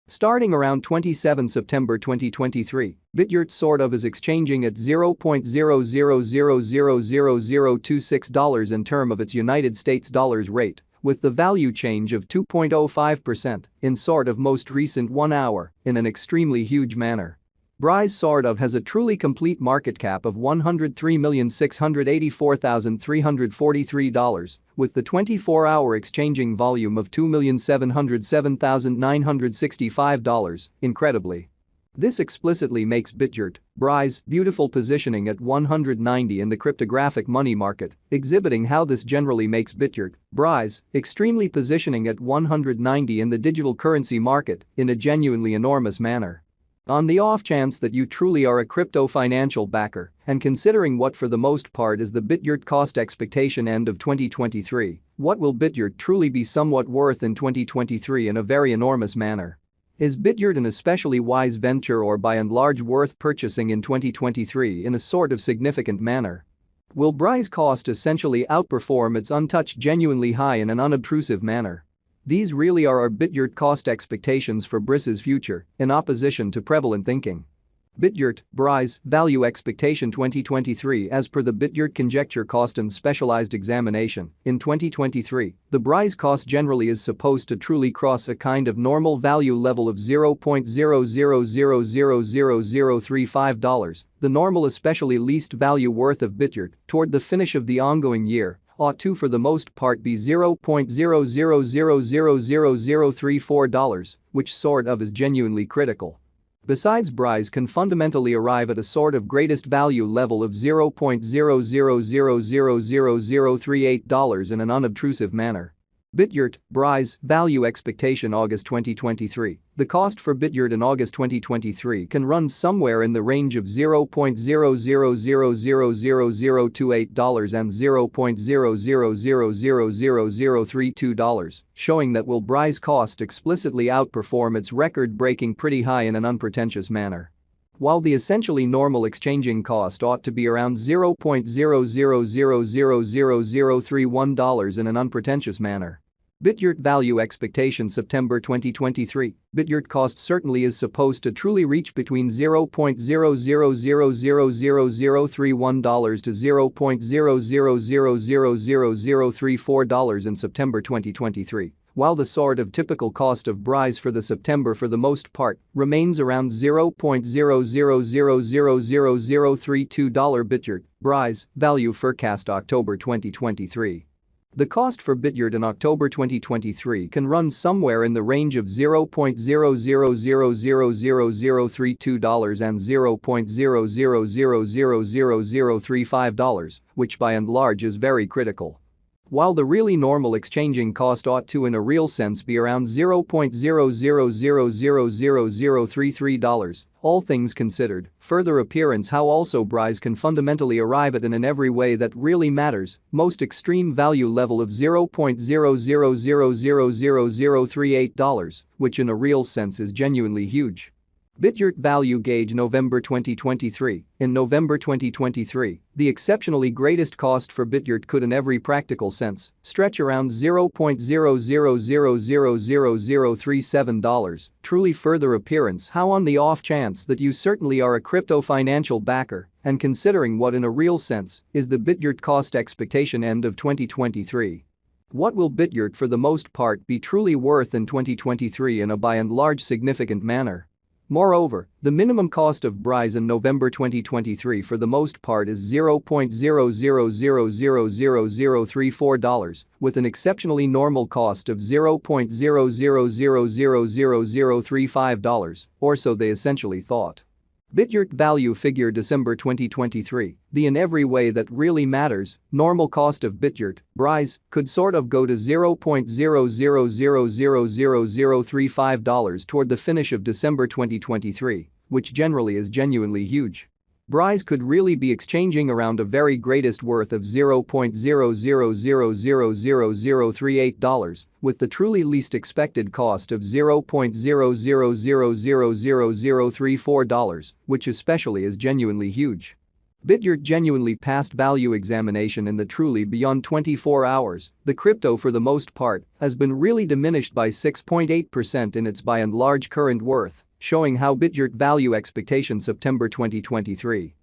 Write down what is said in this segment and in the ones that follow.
Starting around 27 September 2023, Bitgert sort of is exchanging at $0.00000026 in term of its United States dollars rate, with the value change of 2.05% in sort of most recent 1 hour in an extremely huge manner. Brise sort of has a truly complete market cap of $103,684,343, with the 24-hour exchanging volume of $2,707,965, incredibly. This explicitly makes Bitgert, Brise, beautiful positioning at 190 in the cryptographic money market, exhibiting how this generally makes Bitgert, Brise, extremely positioning at 190 in the digital currency market in a genuinely enormous manner. On the off chance that you truly are a crypto financial backer, and considering what for the most part is the Bitgert cost expectation end of 2023, what will Bitgert truly be somewhat worth in 2023 in a very enormous manner? Is Bitgert an especially wise venture or by and large worth purchasing in 2023 in a sort of significant manner? Will Brise cost essentially outperform its untouched genuinely high in an unobtrusive manner? These really are our Bitgert cost expectations for Brise's future, in opposition to prevalent thinking. Bitgert, Brise, value expectation 2023. As per the Bitgert conjecture cost and specialized examination, in 2023, the Brise cost generally is supposed to truly cross a kind of normal value level of $0.00000035, the normal especially least value worth of Bitgert, toward the finish of the ongoing year, ought to for the most part be $0.00000034, which sort of is genuinely critical. Besides, Brise can fundamentally arrive at a sort of greatest value level of $0.00000038 in an unobtrusive manner. Bitgert, Brise, value expectation August 2023. The cost for Bitgert in August 2023 can run somewhere in the range of $0.00000028 and $0.00000032, showing that will Brise cost explicitly outperform its record-breaking pretty high in an unpretentious manner. While the essentially normal exchanging cost ought to be around $0.00000031 in an unpretentious manner. Bitgert value expectation September 2023. Bitgert cost certainly is supposed to truly reach between $0.00000031 to $0.00000034 in September 2023. While the sort of typical cost of Brise for the September for the most part remains around $0.00000032. Bitgert, Brise, value forecast October 2023. The cost for Bitgert in October 2023 can run somewhere in the range of $0.00000032 and $0.00000035, which by and large is very critical. While the really normal exchanging cost ought to in a real sense be around $0.00000033, all things considered, further appearance how also Brise can fundamentally arrive at in every way that really matters, most extreme value level of $0.00000038, which in a real sense is genuinely huge. Bitgert value gauge November 2023. In November 2023, the exceptionally greatest cost for Bitgert could in every practical sense stretch around $0.00000037, truly further appearance how on the off chance that you certainly are a crypto financial backer and considering what in a real sense is the Bitgert cost expectation end of 2023. What will Bitgert for the most part be truly worth in 2023 in a by and large significant manner? Moreover, the minimum cost of Brise in November 2023 for the most part is $0.00000034, with an exceptionally normal cost of $0.00000035, or so they essentially thought. Bitgert value figure December 2023. The in every way that really matters, normal cost of Bitgert, Brise, could sort of go to $0.00000035 toward the finish of December 2023, which generally is genuinely huge. Brise could really be exchanging around a very greatest worth of $0.00000038, with the truly least expected cost of $0.00000034, which especially is genuinely huge. Bitgert genuinely passed value examination in the truly beyond 24 hours. The crypto for the most part has been really diminished by 6.8% in its by and large current worth, showing how Bitgert value expectation September 2023.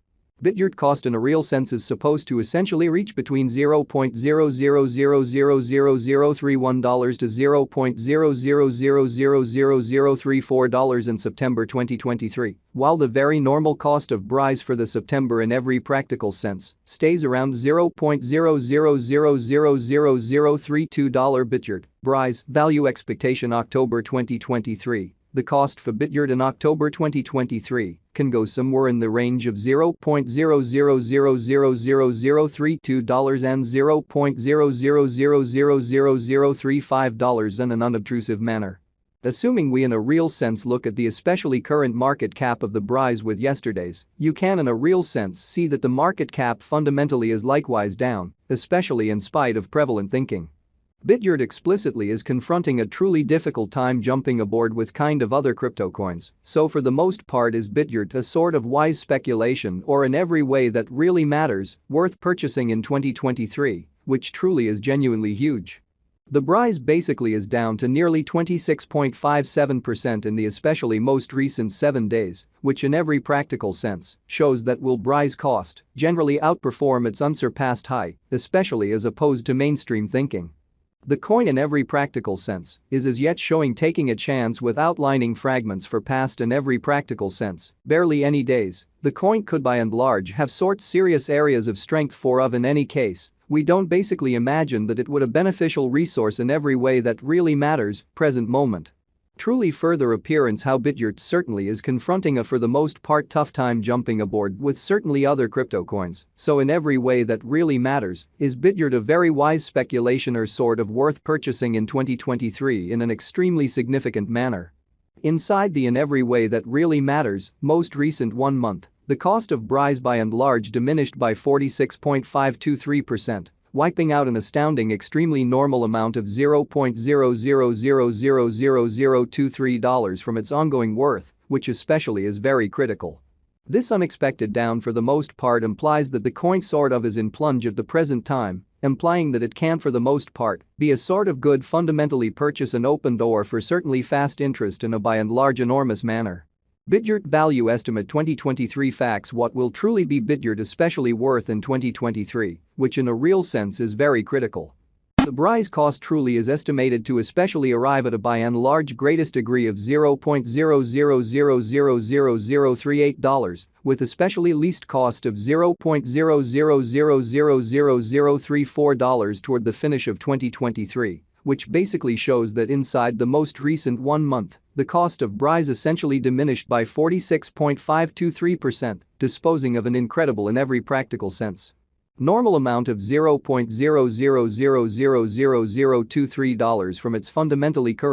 Bitgert cost in a real sense is supposed to essentially reach between $0.0000031 to $0.0000034 in September 2023, while the very normal cost of Brise for the September in every practical sense stays around $0.0000032. Bitgert, Brise, value expectation October 2023. The cost for Bitgert in October 2023 can go somewhere in the range of $0.0000032 and $0.0000035 in an unobtrusive manner. Assuming we in a real sense look at the especially current market cap of the Brise with yesterday's, you can in a real sense see that the market cap fundamentally is likewise down, especially in spite of prevalent thinking. Bitgert explicitly is confronting a truly difficult time jumping aboard with kind of other crypto coins, so for the most part is Bitgert a sort of wise speculation or in every way that really matters, worth purchasing in 2023, which truly is genuinely huge. The Brise basically is down to nearly 26.57% in the especially most recent 7 days, which in every practical sense shows that will Brise cost generally outperform its unsurpassed high, especially as opposed to mainstream thinking. The coin in every practical sense is as yet showing taking a chance with outlining fragments for past in every practical sense, barely any days. The coin could by and large have serious areas of strength for of in any case. We don't basically imagine that it would a beneficial resource in every way that really matters, present moment. Truly further appearance how Bitgert certainly is confronting a for the most part tough time jumping aboard with certainly other crypto coins, so in every way that really matters, is Bitgert a very wise speculation or sort of worth purchasing in 2023 in an extremely significant manner. Inside the in every way that really matters, most recent 1 month, the cost of Brise by and large diminished by 46.523%. Wiping out an astounding extremely normal amount of $0.0000023 from its ongoing worth, which especially is very critical. This unexpected down for the most part implies that the coin sort of is in plunge at the present time, implying that it can for the most part be a sort of good fundamentally purchase an open door for certainly fast interest in a by and large enormous manner. Bitgert value estimate 2023 facts. What will truly be Bitgert especially worth in 2023, which in a real sense is very critical. The Brise cost truly is estimated to especially arrive at a by and large greatest degree of $0.0000038, with especially least cost of $0.0000034 toward the finish of 2023. Which basically shows that inside the most recent 1 month, the cost of Brise essentially diminished by 46.523%, disposing of an incredible in every practical sense normal amount of $0.0000023 from its fundamentally current